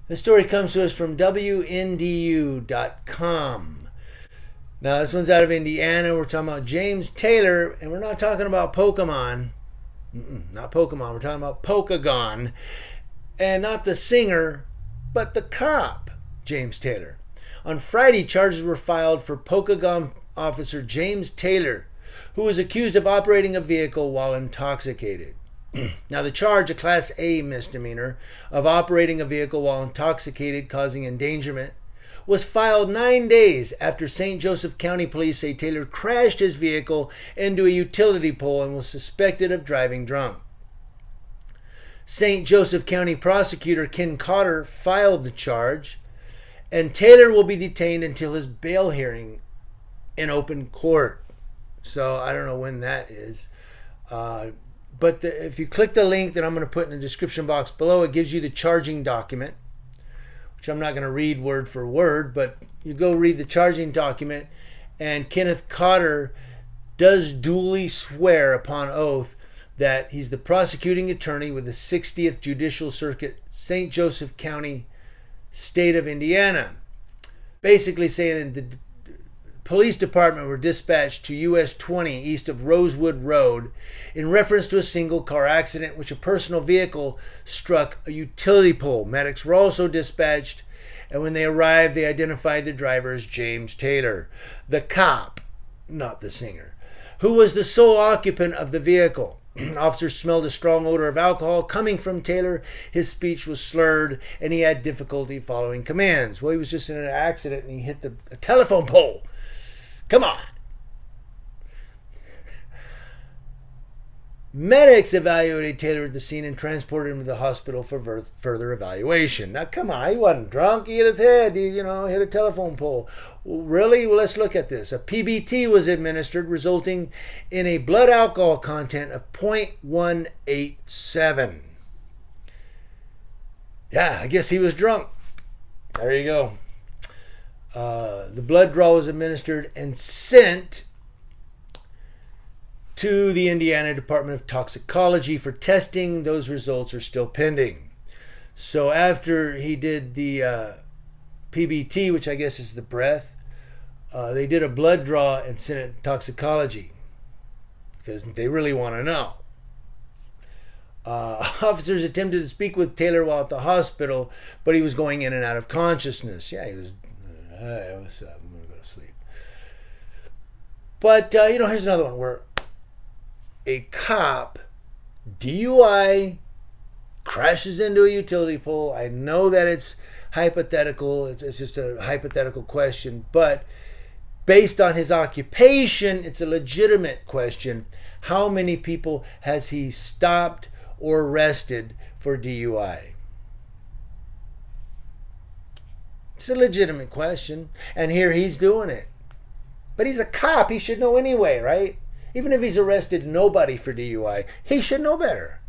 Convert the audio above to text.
This story comes to us from WNDU.com. Now, this one's out of Indiana. We're talking about James Taylor, and we're not talking about Pokemon. Not Pokemon. We're talking about Pokagon. And not the singer, but the cop, James Taylor. On Friday, charges were filed for Pokagon officer James Taylor, who was accused of operating a vehicle while intoxicated. Now, the charge, a Class A misdemeanor of operating a vehicle while intoxicated causing endangerment, was filed 9 days after St. Joseph County police say Taylor crashed his vehicle into a utility pole and was suspected of driving drunk. St. Joseph County prosecutor Ken Cotter filed the charge, and Taylor will be detained until his bail hearing in open court. So I don't know when that is. But if you click the link that I'm going to put in the description box below, it gives you the charging document, which I'm not going to read word for word, but you go read the charging document, and Kenneth Cotter does duly swear upon oath that he's the prosecuting attorney with the 60th Judicial Circuit, St. Joseph County, state of Indiana. Basically saying that the police department were dispatched to US 20 east of Rosewood Road in reference to a single car accident in which a personal vehicle struck a utility pole. Medics were also dispatched, and when they arrived, they identified the driver as James Taylor, the cop, not the singer, who was the sole occupant of the vehicle. Officers smelled a strong odor of alcohol coming from Taylor. His speech was slurred, and he had difficulty following commands. Well, he was just in an accident, and he hit a telephone pole. Come on. Medics evaluated Taylor at the scene and transported him to the hospital for further evaluation. Now, come on. He wasn't drunk. He hit his head. He, hit a telephone pole. Really? Well, let's look at this. A PBT was administered, resulting in a blood alcohol content of 0.187. Yeah, I guess he was drunk. There you go. The blood draw was administered and sent to the Indiana Department of Toxicology for testing. Those results are still pending. So after he did the PBT, which I guess is the breath, they did a blood draw and sent it to toxicology because they really want to know. Officers attempted to speak with Taylor while at the hospital, but he was going in and out of consciousness. Yeah, he was. Hey, what's up? I'm going to go to sleep. But, here's another one where a cop, DUI, crashes into a utility pole. I know that it's hypothetical. It's just a hypothetical question. But based on his occupation, it's a legitimate question. How many people has he stopped or arrested for DUI? It's a legitimate question. And here he's doing it. But he's a cop. He should know anyway, right? Even if he's arrested nobody for DUI, he should know better.